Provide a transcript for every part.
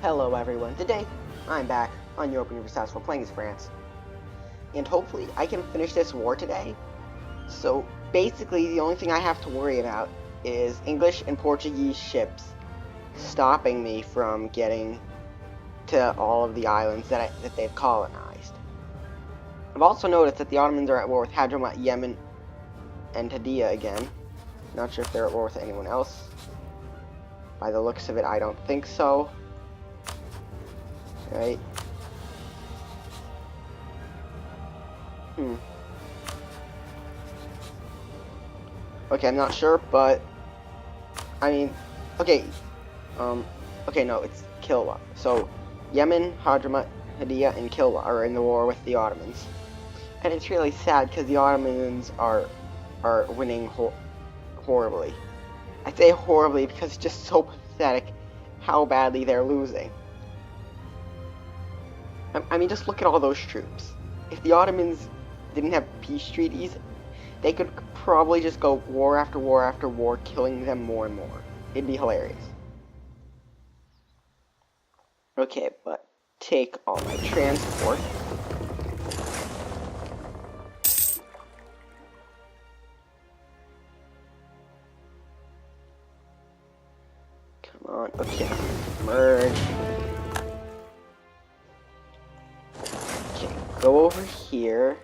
Hello everyone, today I'm back on Europa Universalis for playing as France. And hopefully I can finish this war today. So basically the only thing I have to worry about is English and Portuguese ships stopping me from getting to all of the islands that they've colonized. I've also noticed that the Ottomans are at war with Hadramaut, Yemen, and Hadiyah again. Not sure if they're at war with anyone else. By the looks of it, I don't think so. Right. Okay, I'm not sure, but I mean, okay, okay, no, it's Kilwa. So, Yemen, Hadramaut, Hadiyah, and Kilwa are in the war with the Ottomans, and it's really sad because the Ottomans are winning horribly. I say horribly because it's just so pathetic how badly they're losing. I mean, just look at all those troops. If the Ottomans didn't have peace treaties, they could probably just go war after war after war, killing them more and more. It'd be hilarious. Okay, but take all my transport. Come on, okay, merge. Go over here.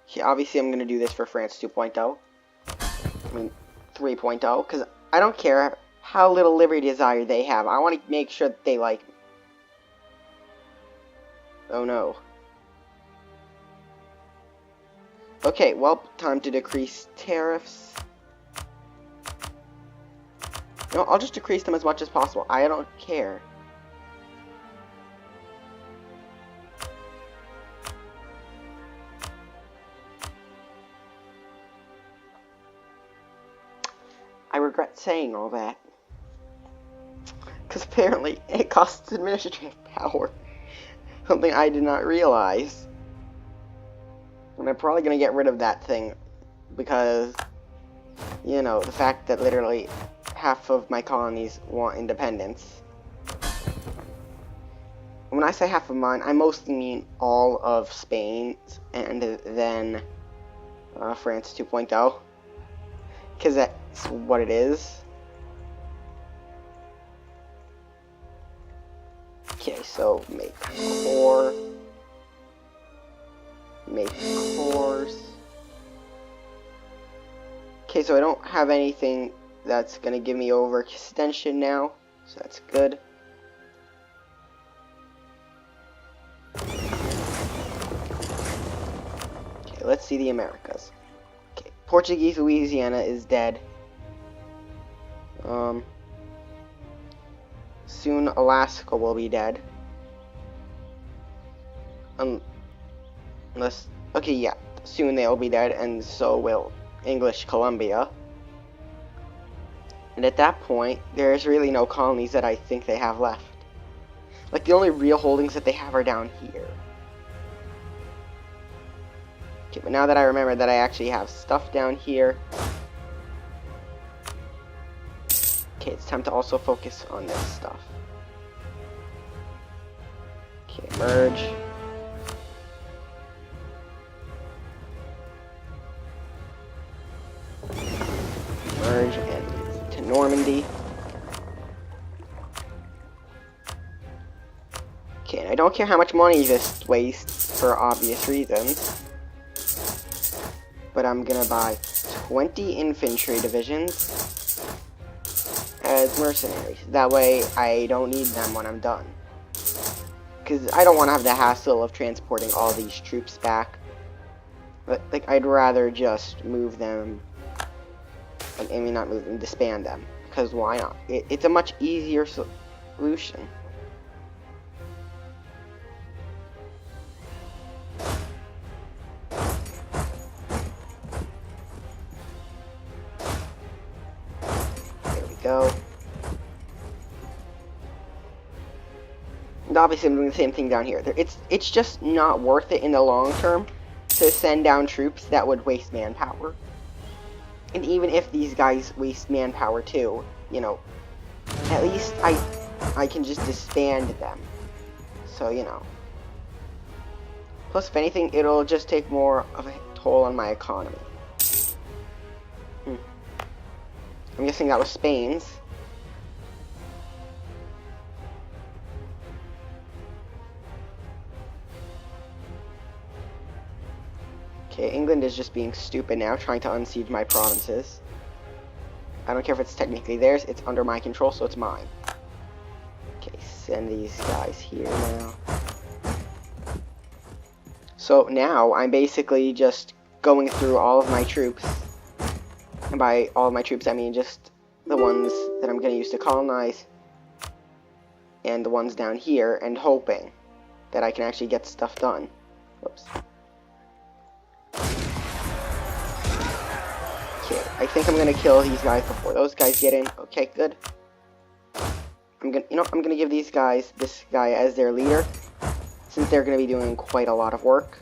Yeah, obviously I'm going to do this for France 2.0. I mean, 3.0, because I don't care how little liberty desire they have. I want to make sure that they like me. Oh no. Okay, well, time to decrease tariffs. No, I'll just decrease them as much as possible. I don't care. I regret saying all that. Because apparently it costs administrative power. Something I did not realize. And I'm probably going to get rid of that thing. Because, you know, the fact that literally half of my colonies want independence. When I say half of mine, I mostly mean all of Spain's and then France 2.0. Because that's what it is. Okay, so make core. Make cores. Okay, so I don't have anything that's going to give me overextension now, so that's good. Okay, let's see the Americas. Okay, Portuguese Louisiana is dead. Soon Alaska will be dead. Unless, okay, yeah, soon they'll be dead, and so will English Columbia. And at that point, there's really no colonies that I think they have left. Like, the only real holdings that they have are down here. Okay, but now that I remember that I actually have stuff down here. Okay, it's time to also focus on this stuff. Okay, merge. Merge and to Normandy. Okay, and I don't care how much money this wastes for obvious reasons. But I'm gonna buy 20 infantry divisions as mercenaries. That way I don't need them when I'm done. Because I don't want to have the hassle of transporting all these troops back. But, like, I'd rather just move them. I mean, not move them, disband them. Because why not? It's a much easier solution. There we go. And obviously I'm doing the same thing down here. It's just not worth it in the long term to send down troops that would waste manpower. And even if these guys waste manpower too, you know, at least I can just disband them. So, you know. Plus, if anything, it'll just take more of a toll on my economy. I'm guessing that was Spain's. Okay, England is just being stupid now, trying to unsiege my provinces. I don't care if it's technically theirs, it's under my control, so it's mine. Okay, send these guys here now. So now, I'm basically just going through all of my troops. And by all of my troops, I mean just the ones that I'm going to use to colonize. And the ones down here, and hoping that I can actually get stuff done. Whoops. Okay, I think I'm gonna kill these guys before those guys get in. Okay, good. I'm gonna give these guys this guy as their leader, since they're gonna be doing quite a lot of work.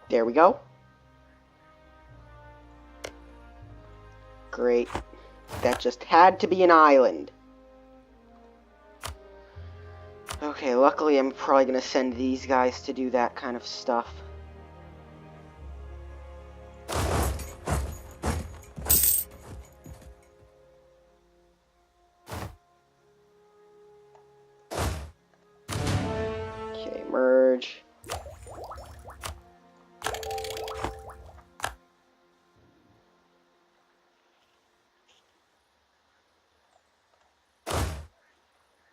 There we go. Great. That just had to be an island. Okay, luckily I'm probably going to send these guys to do that kind of stuff. Okay, merge.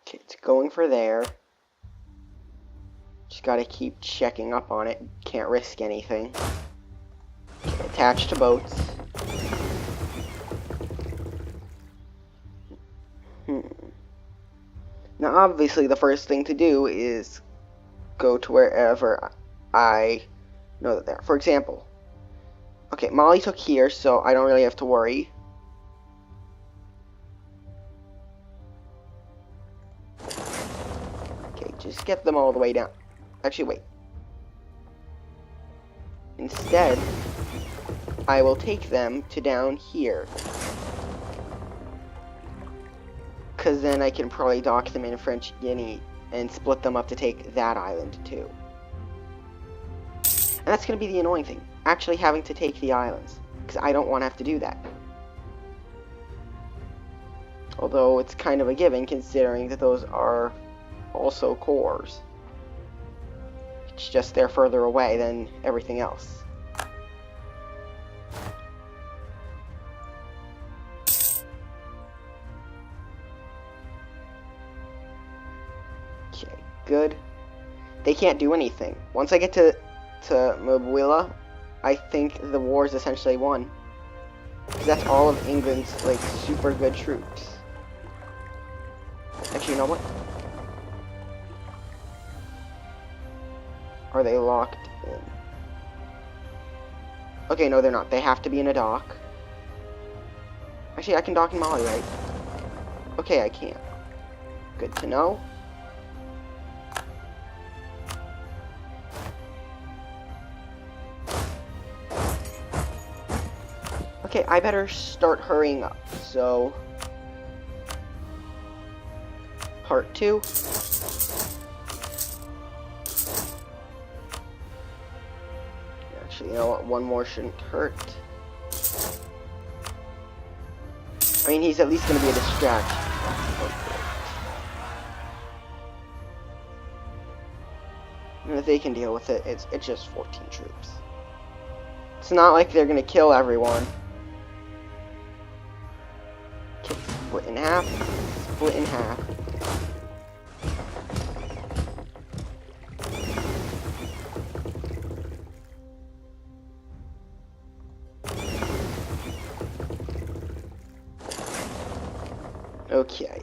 Okay, it's going for there. Just gotta keep checking up on it. Can't risk anything. Okay, attach to boats. Now, obviously, the first thing to do is go to wherever I know that they're. For example, okay, Mali took here, so I don't really have to worry. Okay, just get them all the way down. Actually, wait. Instead, I will take them to down here. Because then I can probably dock them in French Guinea and split them up to take that island too. And that's going to be the annoying thing. Actually having to take the islands. Because I don't want to have to do that. Although it's kind of a given considering that those are also cores. It's just they're further away than everything else. Okay, good. They can't do anything. Once I get to Mabuila, I think the war is essentially won. Because that's all of England's, like, super good troops. Actually, you know what? Are they locked in? Okay, no, they're not. They have to be in a dock. Actually, I can dock in Mali, right? Okay, I can. Good to know. Okay, I better start hurrying up. So, part 2. You know what, one more shouldn't hurt. I mean, he's at least going to be a distraction. And if they can deal with it, it's just 14 troops. It's not like they're going to kill everyone. Okay, split in half. Split in half. Okay.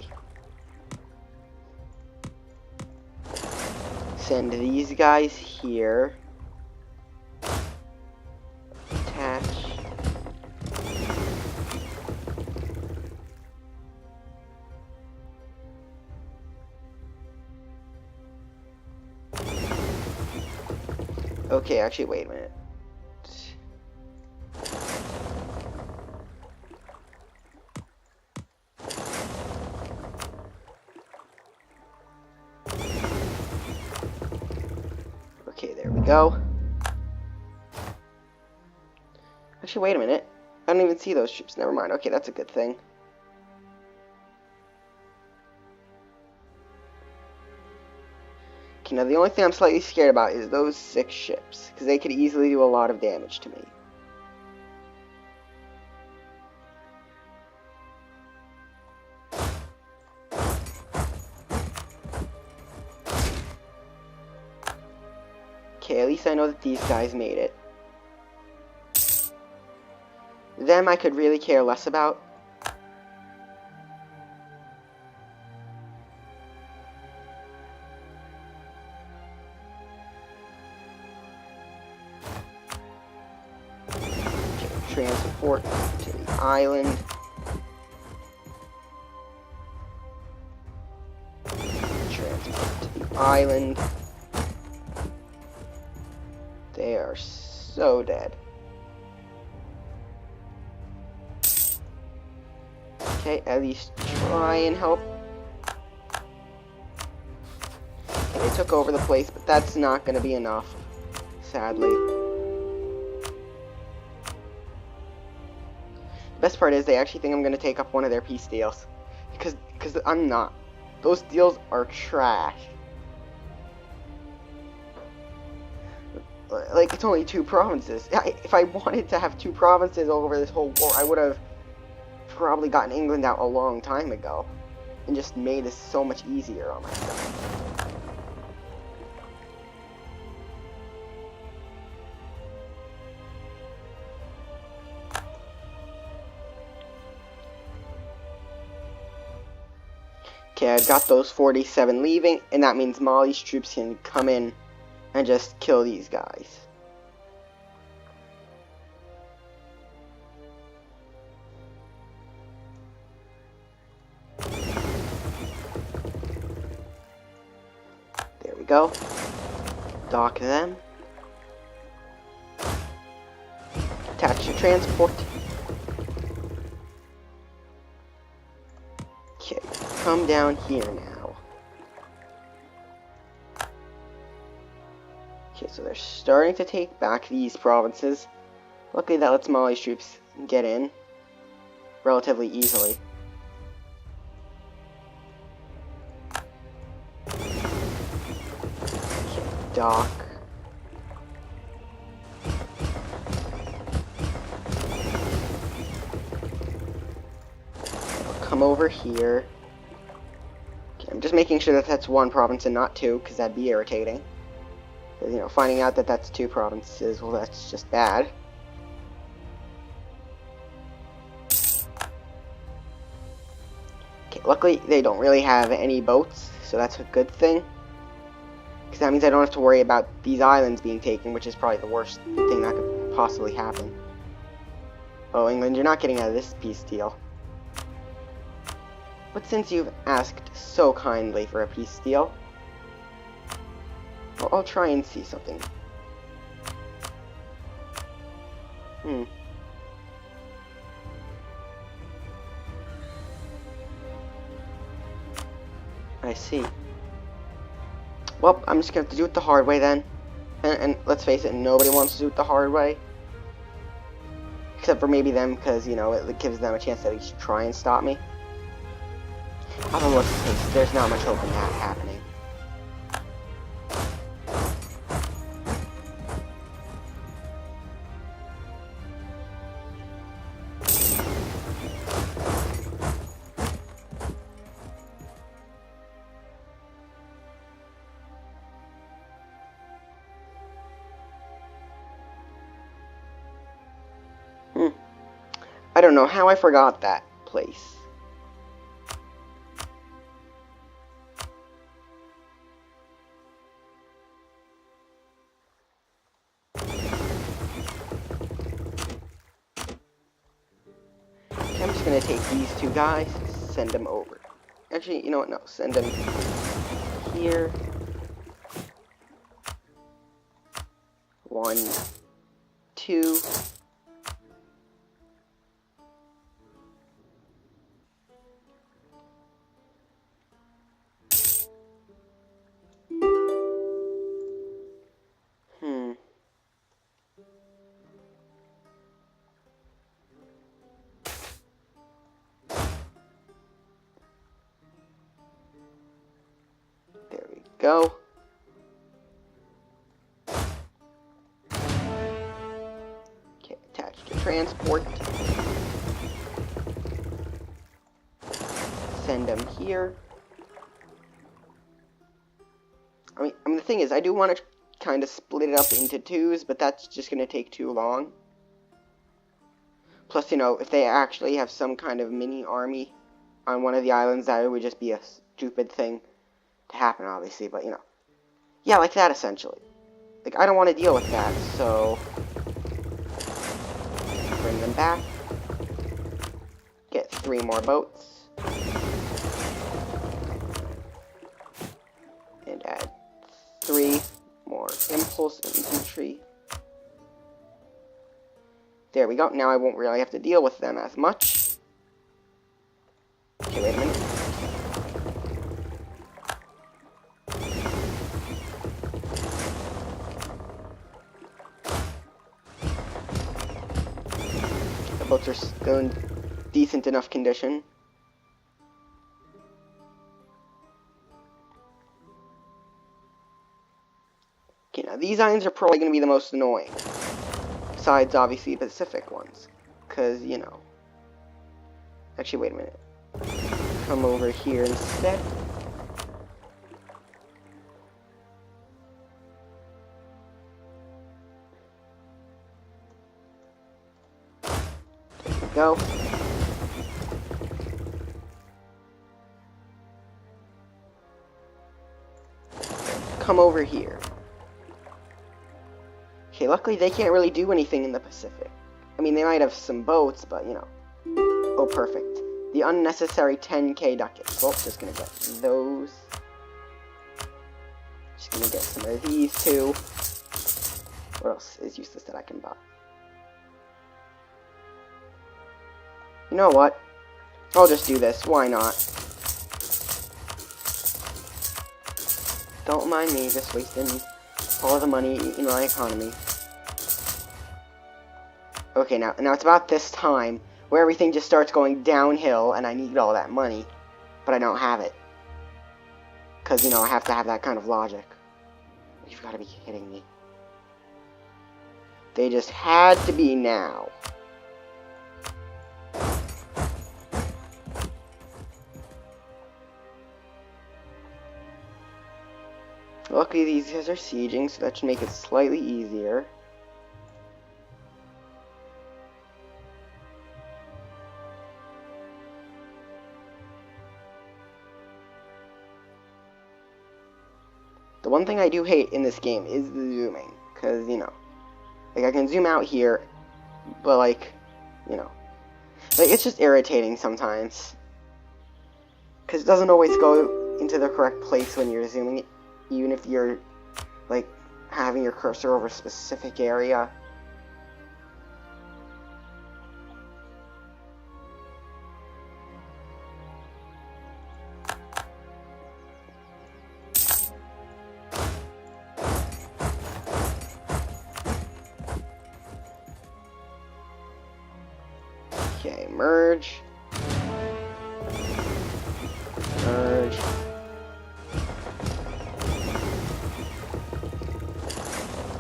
Send these guys here. Attach. Okay, actually, wait a minute. Okay, there we go. Actually, wait a minute. I don't even see those troops. Never mind. Okay, that's a good thing. Okay, now the only thing I'm slightly scared about is those 6 ships, because they could easily do a lot of damage to me. Okay, at least I know that these guys made it. Them I could really care less about. Transport to the island. Transport to the island. They are so dead. Okay, at least try and help. Okay, they took over the place, but that's not going to be enough, sadly. The best part is they actually think I'm going to take up one of their peace deals. Because I'm not. Those deals are trash. Like, it's only 2 provinces. If I wanted to have 2 provinces over this whole war, I would have probably gotten England out a long time ago. And just made this so much easier on myself. Okay, I've got those 47 leaving, and that means Mali's troops can come in and just kill these guys. There we go. Dock them. Attach to transport. Okay, come down here now. Okay, so they're starting to take back these provinces. Luckily that lets Mali's troops get in relatively easily. Okay, dock. Come over here. Okay, I'm just making sure that that's 1 province and not 2, because that'd be irritating. You know, finding out that that's 2 provinces, well, that's just bad. Okay, luckily they don't really have any boats, so that's a good thing. Because that means I don't have to worry about these islands being taken, which is probably the worst thing that could possibly happen. Oh, England, you're not getting out of this peace deal. But since you've asked so kindly for a peace deal, I'll try and see something. I see. Well, I'm just gonna have to do it the hard way then. And let's face it, nobody wants to do it the hard way. Except for maybe them, because, you know, it gives them a chance to at least try and stop me. Although, let's face it, there's not much hope in that happening. I don't know how I forgot that place. Okay, I'm just gonna take these 2 guys, send them over. Actually, you know what? No, send them here. 1, 2. There we go. Okay, attach to transport. Send them here. I mean, the thing is, I do want to kind of split it up into twos, but that's just going to take too long. Plus, you know, if they actually have some kind of mini army on one of the islands, that would just be a stupid thing to happen, obviously, but, you know. Yeah, like that, essentially. Like, I don't want to deal with that, so bring them back. Get 3 more boats. And add 3 more impulse infantry. There we go. Now I won't really have to deal with them as much. Okay, wait a minute. The boats are still in decent enough condition. Okay, now these islands are probably going to be the most annoying. Besides, obviously, the Pacific ones. Because, you know. Actually, wait a minute. Come over here instead. There we go. Come over here. Okay, luckily they can't really do anything in the Pacific. I mean, they might have some boats, but, you know. Oh, perfect. The unnecessary 10k ducats. Well, just gonna get those. Just gonna get some of these, too. What else is useless that I can buy? You know what? I'll just do this. Why not? Don't mind me just wasting all the money in my economy. Okay, now it's about this time where everything just starts going downhill and I need all that money, but I don't have it. Because, you know, I have to have that kind of logic. You've got to be kidding me. They just had to be now. Luckily, these guys are sieging, so that should make it slightly easier. The one thing I do hate in this game is the zooming, because, you know, like, I can zoom out here, but, like, you know, like, it's just irritating sometimes, because it doesn't always go into the correct place when you're zooming it, even if you're, like, having your cursor over a specific area. Okay, merge. Merge.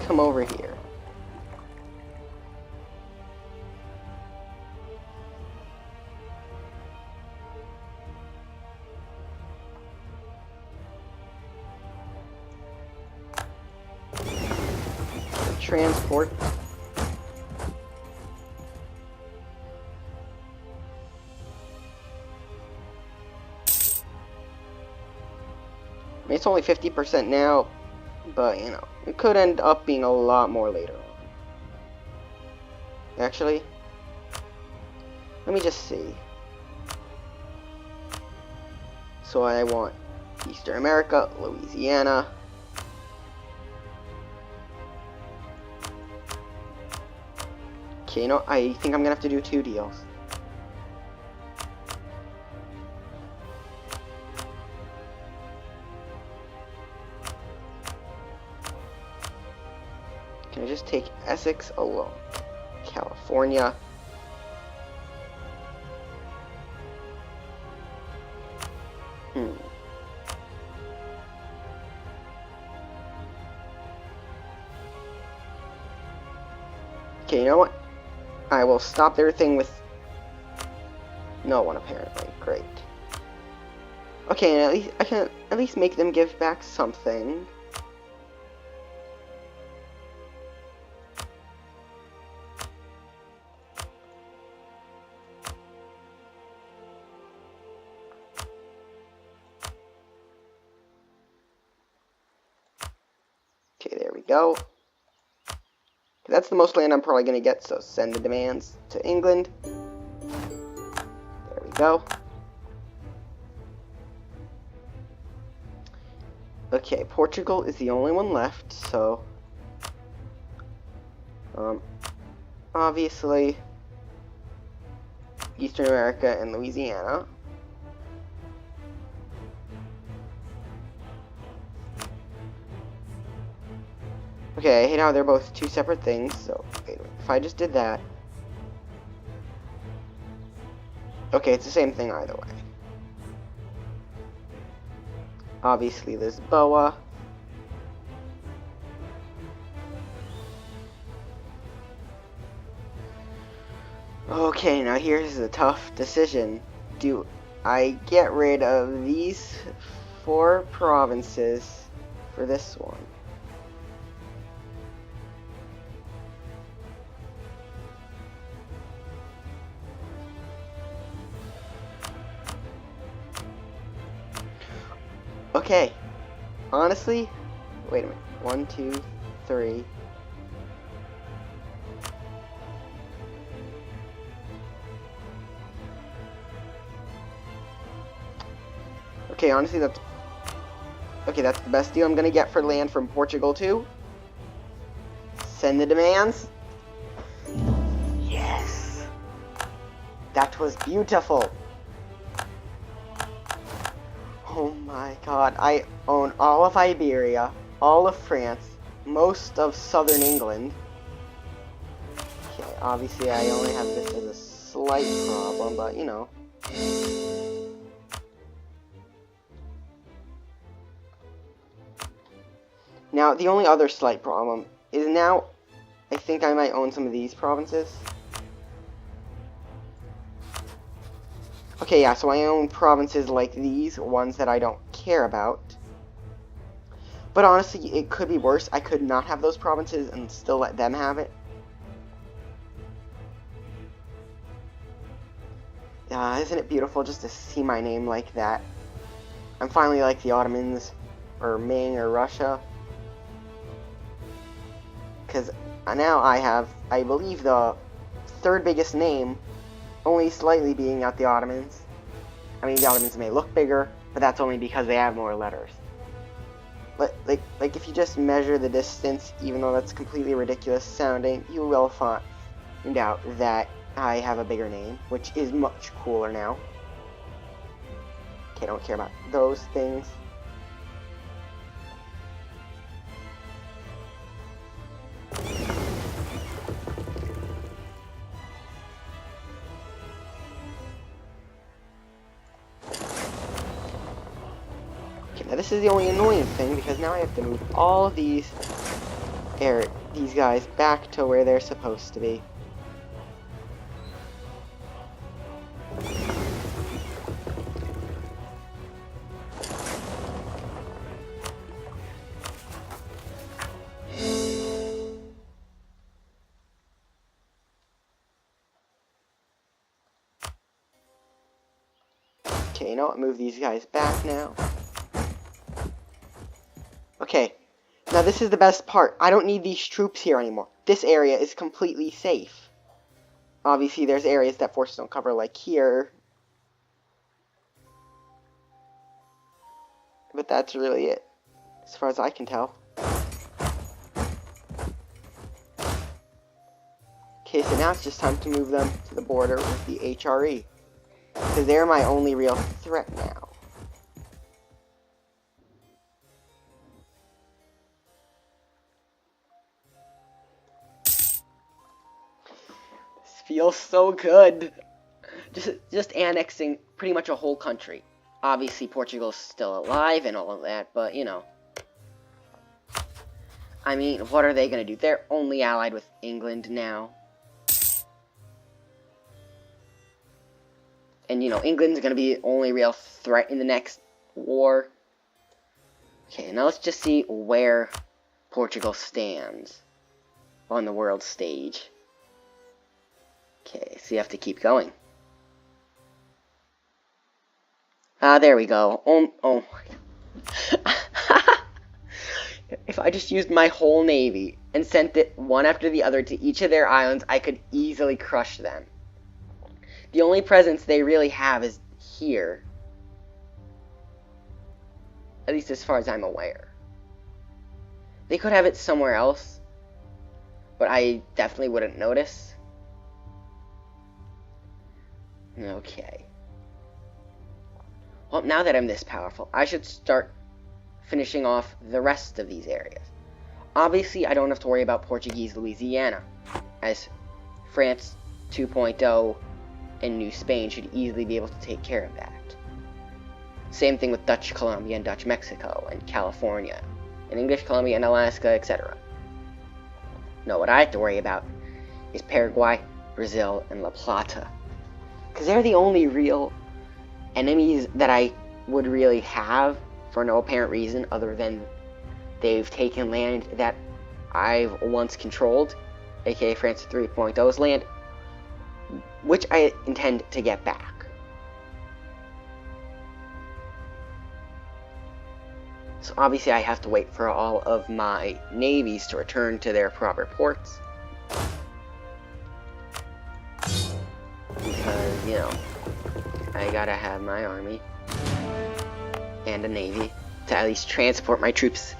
Come over here. Transport. I mean, it's only 50% now, but, you know, it could end up being a lot more later on. Actually, let me just see. So I want Eastern America, Louisiana. Okay, you know, I think I'm gonna have to do 2 deals. Can I just take Essex alone? California. Okay, you know what? I will stop everything with no one, apparently. Great. Okay, and at least I can at least make them give back something. Okay, there we go. That's the most land I'm probably going to get, so send the demands to England. There we go. Okay, Portugal is the only one left, so... obviously, Eastern America and Louisiana. Okay, I hate how they're both 2 separate things, so wait a minute. If I just did that... Okay, it's the same thing either way. Obviously, Lisboa. Okay, now here's the tough decision. Do I get rid of these 4 provinces for this one? Okay, honestly, wait a minute. 1, 2, 3. Okay, honestly, that's the best deal I'm gonna get for land from Portugal too. Send the demands. Yes, that was beautiful. Oh my god, I own all of Iberia, all of France, most of southern England. Okay, obviously I only have this as a slight problem, but you know. Now, the only other slight problem is now I think I might own some of these provinces. Okay, yeah, so I own provinces like these, ones that I don't care about. But honestly, it could be worse. I could not have those provinces and still let them have it. Isn't it beautiful just to see my name like that? I'm finally like the Ottomans, or Ming, or Russia. Because now I have, I believe, the 3rd biggest name, only slightly being out the Ottomans. I mean, the Ottomans may look bigger, but that's only because they have more letters. But, like if you just measure the distance, even though that's completely ridiculous sounding, you will find out that I have a bigger name, which is much cooler now. Okay, don't care about those things. Now this is the only annoying thing, because now I have to move all of these guys back to where they're supposed to be. Okay, you know what? Move these guys back now. Okay, now this is the best part. I don't need these troops here anymore. This area is completely safe. Obviously, there's areas that forces don't cover, like here. But that's really it, as far as I can tell. Okay, so now it's just time to move them to the border with the HRE. Because they're my only real threat now. This feels so good. Just annexing pretty much a whole country. Obviously, Portugal's still alive and all of that, but, you know. I mean, what are they going to do? They're only allied with England now. And, you know, England's going to be the only real threat in the next war. Okay, now let's just see where Portugal stands on the world stage. Okay, so you have to keep going. Ah, there we go. Oh my God. If I just used my whole navy and sent it one after the other to each of their islands, I could easily crush them. The only presence they really have is here. At least as far as I'm aware. They could have it somewhere else, but I definitely wouldn't notice. Okay. Well, now that I'm this powerful, I should start finishing off the rest of these areas. Obviously, I don't have to worry about Portuguese Louisiana, as France 2.0 and New Spain should easily be able to take care of that. Same thing with Dutch Columbia and Dutch Mexico and California, and English Columbia and Alaska, etc. No, what I have to worry about is Paraguay, Brazil, and La Plata, because they're the only real enemies that I would really have for no apparent reason other than they've taken land that I've once controlled, aka France 3.0's land, which I intend to get back. So obviously I have to wait for all of my navies to return to their proper ports. Because, you know, I gotta have my army and a navy to at least transport my troops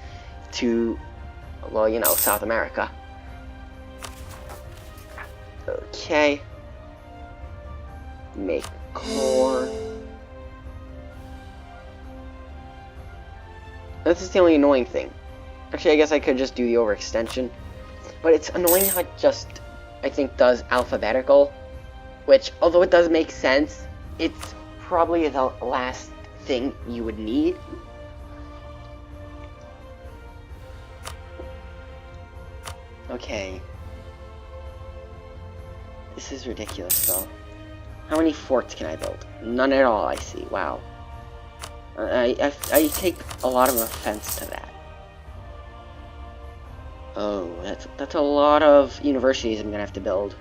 to, well, you know, South America. Okay. Make core. This is the only annoying thing. Actually, I guess I could just do the overextension. But it's annoying how it just, I think, does alphabetical. Which, although it does make sense, it's probably the last thing you would need. Okay. This is ridiculous, though. How many forts can I build? None at all, I see. Wow. I take a lot of offense to that. Oh, that's a lot of universities I'm gonna have to build.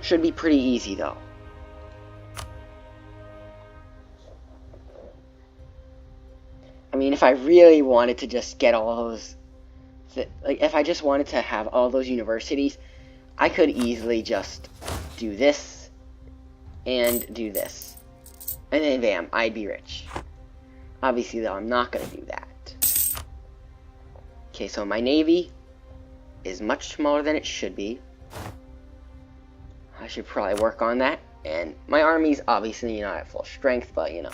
Should be pretty easy, though. I mean, if I really wanted to just get all those... like, if I just wanted to have all those universities, I could easily just do this and do this. And then, bam, I'd be rich. Obviously, though, I'm not going to do that. Okay, so my navy is much smaller than it should be. I should probably work on that. And my army's obviously not at full strength, but, you know.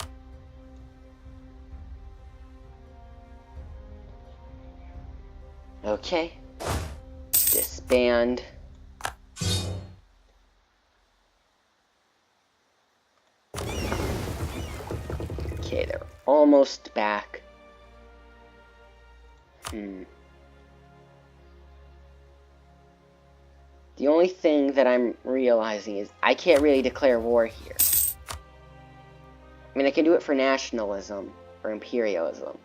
Okay. Disband. Okay, they're almost back. The only thing that I'm realizing is I can't really declare war here. I mean, I can do it for nationalism or imperialism.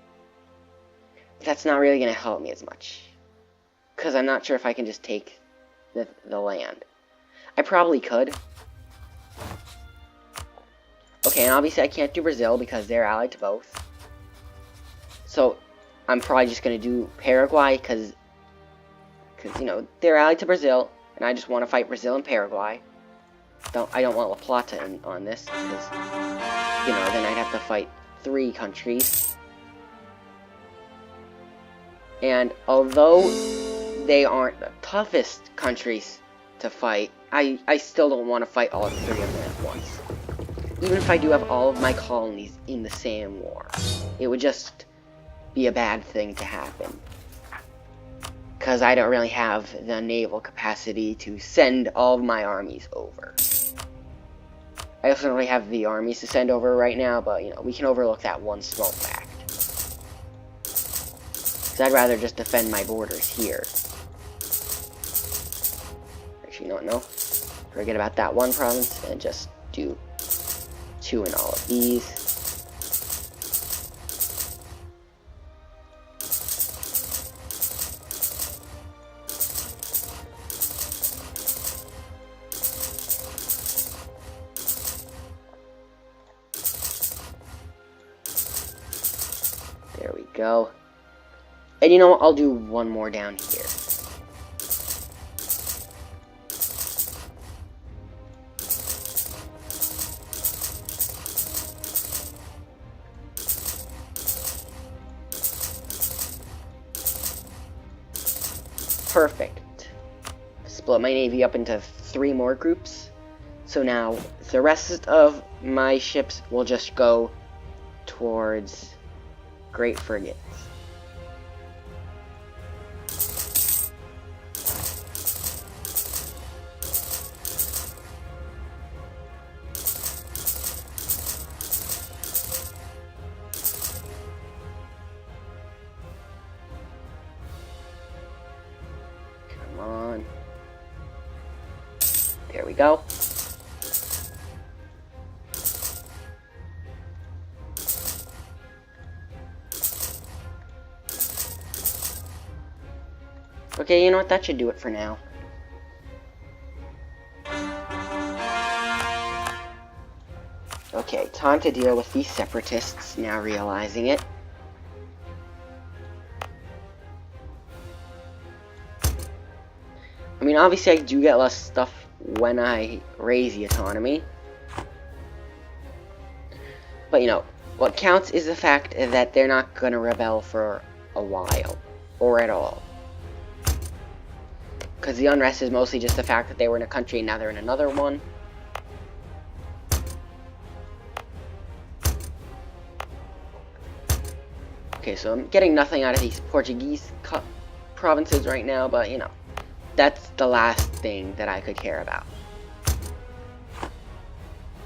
But that's not really going to help me as much. Because I'm not sure if I can just take the land. I probably could. Okay, and obviously I can't do Brazil because they're allied to both. So, I'm probably just going to do Paraguay because, you know, they're allied to Brazil, and I just want to fight Brazil and Paraguay. I don't want La Plata on this, because, you know, then I'd have to fight 3 countries. And although they aren't the toughest countries to fight, I still don't want to fight all three of them at once. Even if I do have all of my colonies in the same war, it would just be a bad thing to happen. Because I don't really have the naval capacity to send all of my armies over. I also don't really have the armies to send over right now, but, you know, we can overlook that one small fact. Because I'd rather just defend my borders here. Actually, no. Forget about that one province, and just do 2 in all of these. There we go. And you know what? I'll do one more down here. Perfect. Split my navy up into 3 more groups. So now the rest of my ships will just go towards great frigates. Come on. There we go. Okay, you know what? That should do it for now. Okay, time to deal with these separatists, now realizing it. I mean, obviously I do get less stuff when I raise the autonomy. But, you know, what counts is the fact that they're not going to rebel for a while. Or at all. Because the unrest is mostly just the fact that they were in a country and now they're in another one. Okay, so I'm getting nothing out of these Portuguese provinces right now, but, you know, that's the last thing that I could care about.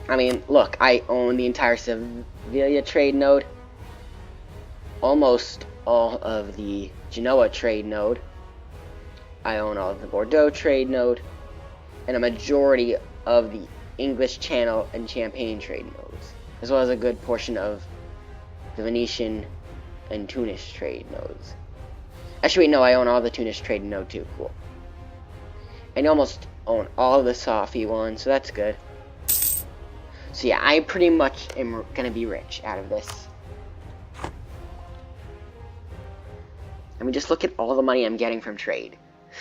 I mean, look, I own the entire Sevilla trade node, almost all of the Genoa trade node, I own all of the Bordeaux trade node, and a majority of the English Channel and Champagne trade nodes, as well as a good portion of the Venetian and Tunis trade nodes. Actually, wait, no, I own all the Tunis trade node too. Cool. And I almost own all of the Safi ones, so that's good. So yeah, I pretty much am gonna be rich out of this. I mean, just look at all the money I'm getting from trade.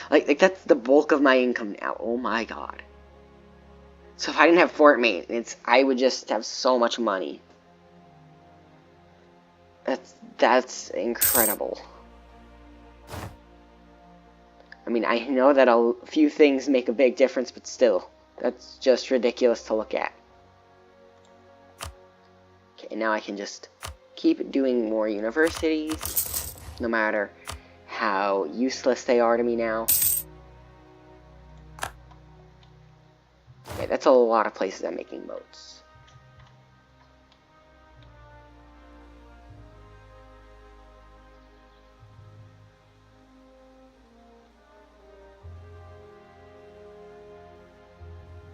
Like that's the bulk of my income now. Oh my god. So if I didn't have fort maintenance, I would just have so much money. That's incredible. I mean, I know that a few things make a big difference, but still, that's just ridiculous to look at. Okay, now I can just keep doing more universities, no matter how useless they are to me now. Okay, that's a lot of places I'm making moats.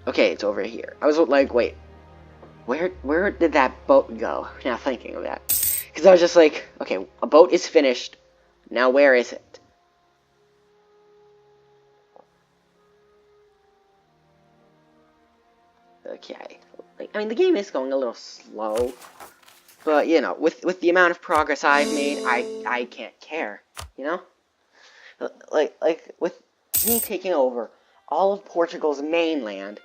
Okay, it's over here. I was like, wait, where did that boat go? Now thinking of that. Because I was just like, okay, a boat is finished. Now where is it? Okay. Like, I mean, the game is going a little slow. But, you know, with the amount of progress I've made, I can't care. You know? Like with me taking over all of Portugal's mainland,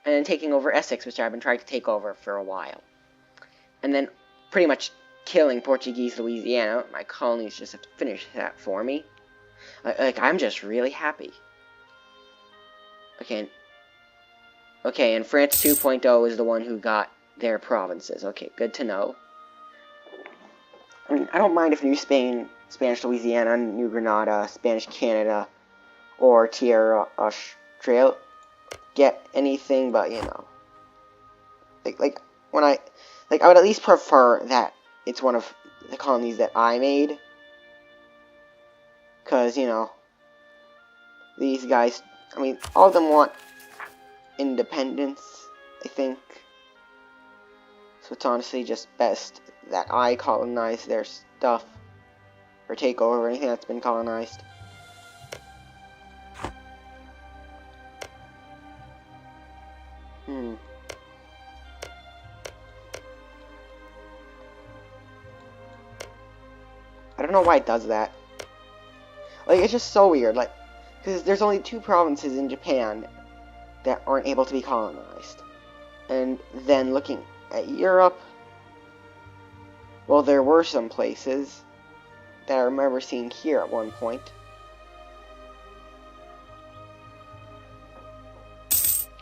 and then taking over Essex, which I've been trying to take over for a while. And then pretty much killing Portuguese Louisiana. My colonies just have to finish that for me. Like, I'm just really happy. Okay, and France 2.0 is the one who got their provinces. Okay, good to know. I mean, I don't mind if New Spain, Spanish Louisiana, New Granada, Spanish Canada, or Tierra Australia get anything, but, you know. Like, I would at least prefer that it's one of the colonies that I made. Because, you know, these guys, I mean, all of them want independence, I think. So it's honestly just best that I colonize their stuff, or take over anything that's been colonized. I don't know why it does that. Like, it's just so weird, like, because there's only 2 provinces in Japan that aren't able to be colonized. And then looking at Europe, well, there were some places that I remember seeing here at one point.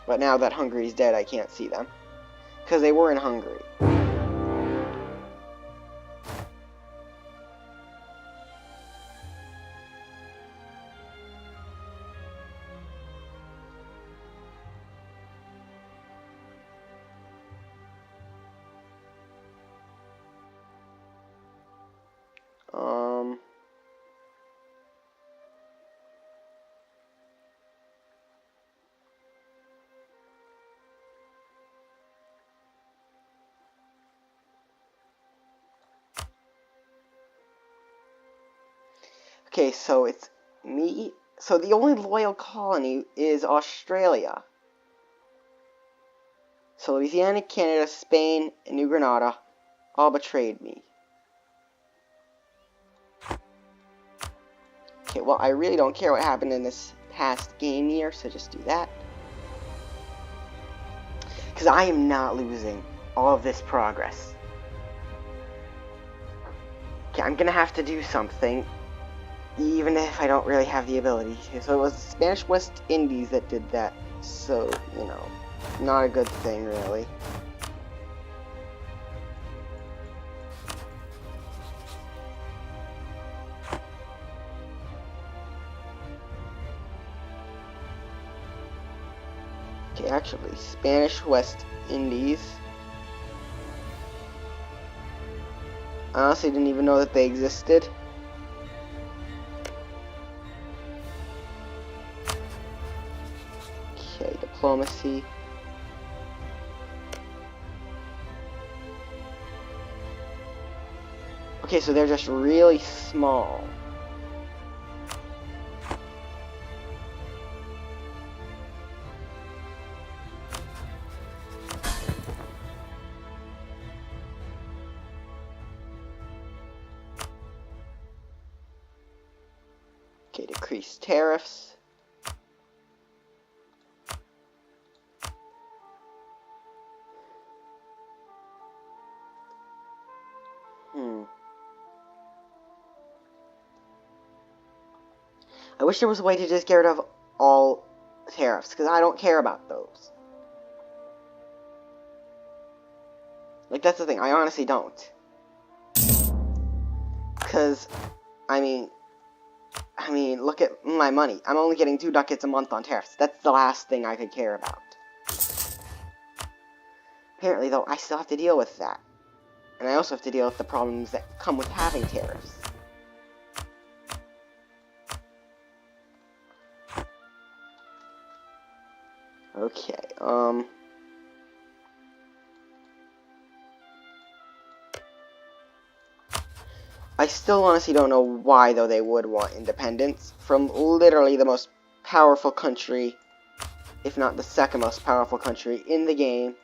But now that Hungary's dead, I can't see them. Because they were in Hungary. Okay, so it's me. So the only loyal colony is Australia. So Louisiana, Canada, Spain, and New Granada all betrayed me. Okay, well, I really don't care what happened in this past game year, so just do that. Because I am not losing all of this progress. Okay, I'm going to have to do something, even if I don't really have the ability to. So it was the Spanish West Indies that did that, so, you know, not a good thing, really. Okay, actually, Spanish West Indies. I honestly didn't even know that they existed. Okay, diplomacy. Okay, so they're just really small. Okay, decrease tariffs. I wish there was a way to just get rid of all tariffs, because I don't care about those. Like, that's the thing, I honestly don't. Because, I mean, look at my money. I'm only getting 2 ducats a month on tariffs. That's the last thing I could care about. Apparently, though, I still have to deal with that. And I also have to deal with the problems that come with having tariffs. Okay, I still honestly don't know why, though, they would want independence from literally the most powerful country, if not the second most powerful country in the game.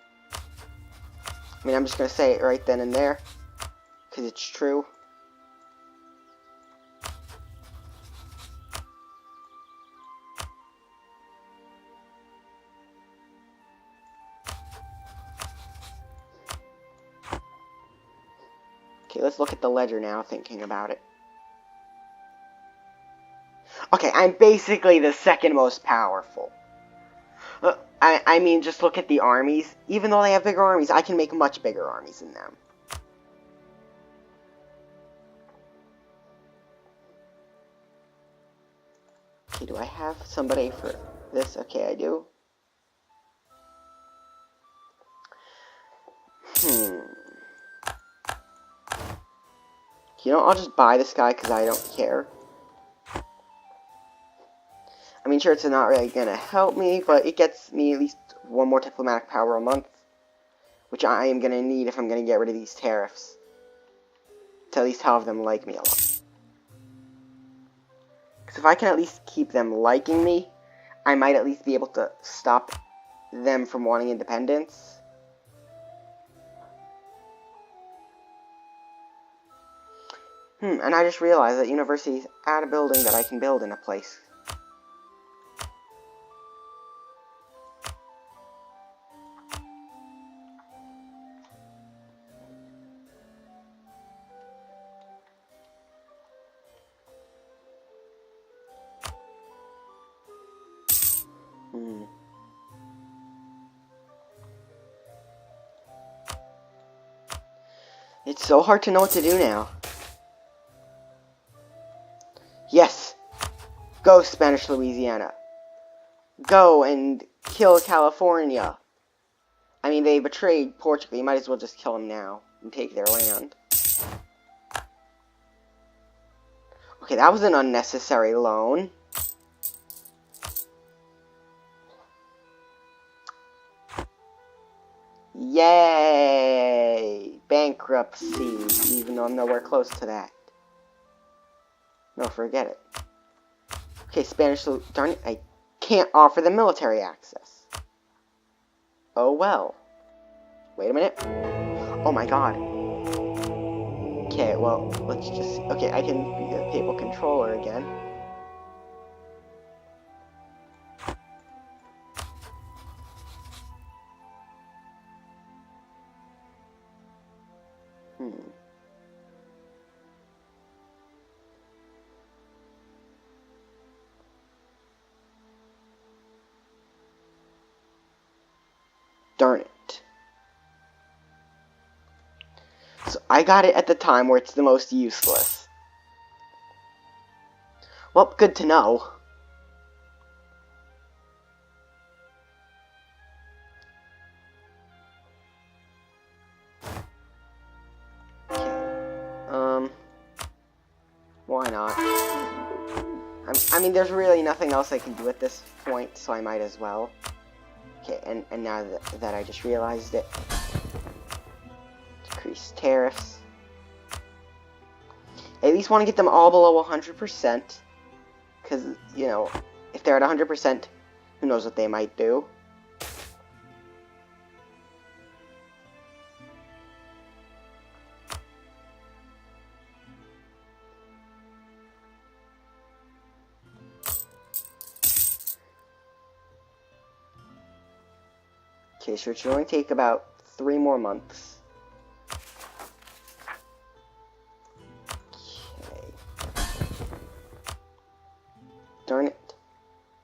I mean, I'm just going to say it right then and there, because it's true. Okay, let's look at the ledger now, thinking about it. Okay, I'm basically the second most powerful. I mean, just look at the armies. Even though they have bigger armies, I can make much bigger armies than them. Okay, do I have somebody for this? Okay, I do. You know, I'll just buy this guy because I don't care. I mean, sure, it's not really gonna help me, but it gets me at least one more diplomatic power a month, which I am gonna need if I'm gonna get rid of these tariffs. To at least have them like me a lot. Because if I can at least keep them liking me, I might at least be able to stop them from wanting independence. And I just realized that universities add a building that I can build in a place. It's so hard to know what to do now. Yes! Go, Spanish Louisiana. Go and kill California. I mean, they betrayed Portugal. You might as well just kill them now and take their land. Okay, that was an unnecessary loan. Yay! Bankruptcy, even though I'm nowhere close to that. No, forget it. Okay, Spanish, darn it, I can't offer them military access. Oh well. Wait a minute. Oh my god. Okay, well, let's just see. Okay, I can be a papal controller again. Darn it. So I got it at the time where it's the most useless. Well, good to know. Okay. Why not? I mean, there's really nothing else I can do at this point, so I might as well. Okay, and now that I just realized it. Decrease tariffs. I at least want to get them all below 100%. Because, you know, if they're at 100%, who knows what they might do. Okay, so it should only take about 3 more months. Okay. Darn it.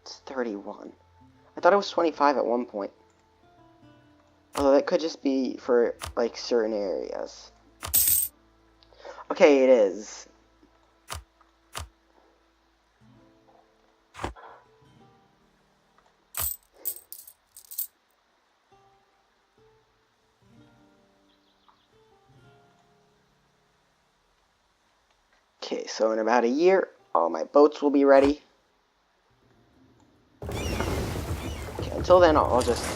It's 31. I thought it was 25 at one point. Although that could just be for, like, certain areas. Okay, it is. Okay, so in about a year, all my boats will be ready. Okay, until then, I'll just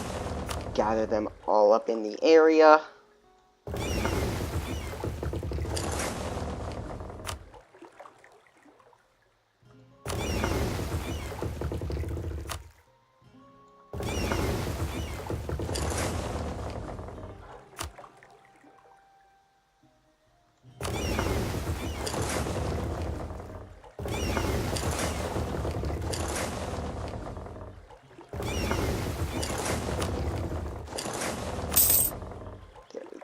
gather them all up in the area.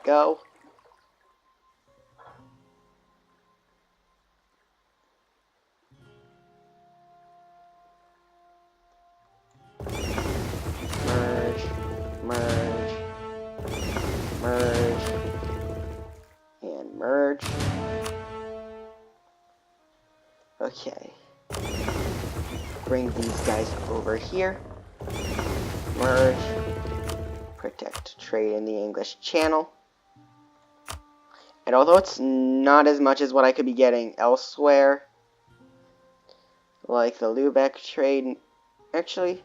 Go. Okay. Bring these guys over here. Merge. Protect trade in the English Channel. And although it's not as much as what I could be getting elsewhere, like the Lubeck trade, actually,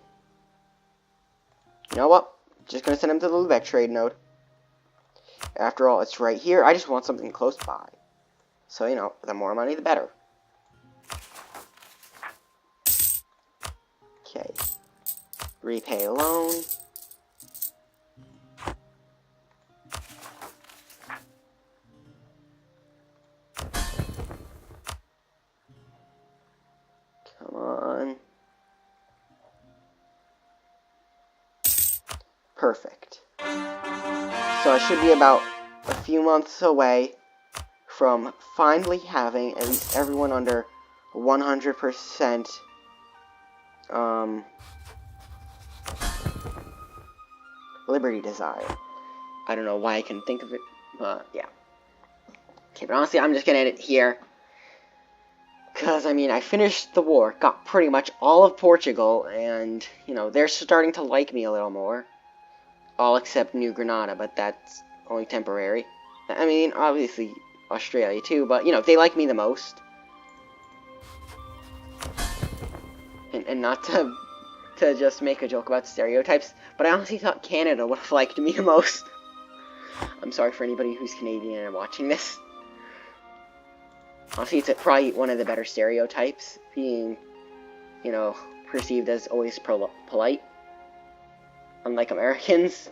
you know what? Just gonna send him to the Lubeck trade node. After all, it's right here. I just want something close by. So, you know, the more money, the better. Okay. Repay loan. Come on. Perfect. So I should be about a few months away from finally having at least everyone under 100% Liberty Desire. I don't know why I can think of it, but yeah. Okay, but honestly, I'm just gonna end it here. Because, I mean, I finished the war, got pretty much all of Portugal, and, you know, they're starting to like me a little more. All except New Granada, but that's only temporary. I mean, obviously, Australia too, but, you know, they like me the most. And not to just make a joke about stereotypes, but I honestly thought Canada would have liked me the most. I'm sorry for anybody who's Canadian and watching this. Honestly, it's probably one of the better stereotypes, being, you know, perceived as always polite, unlike Americans.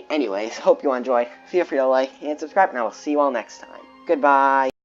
Anyways, hope you enjoyed. Feel free to like and subscribe, and I will see you all next time. Goodbye.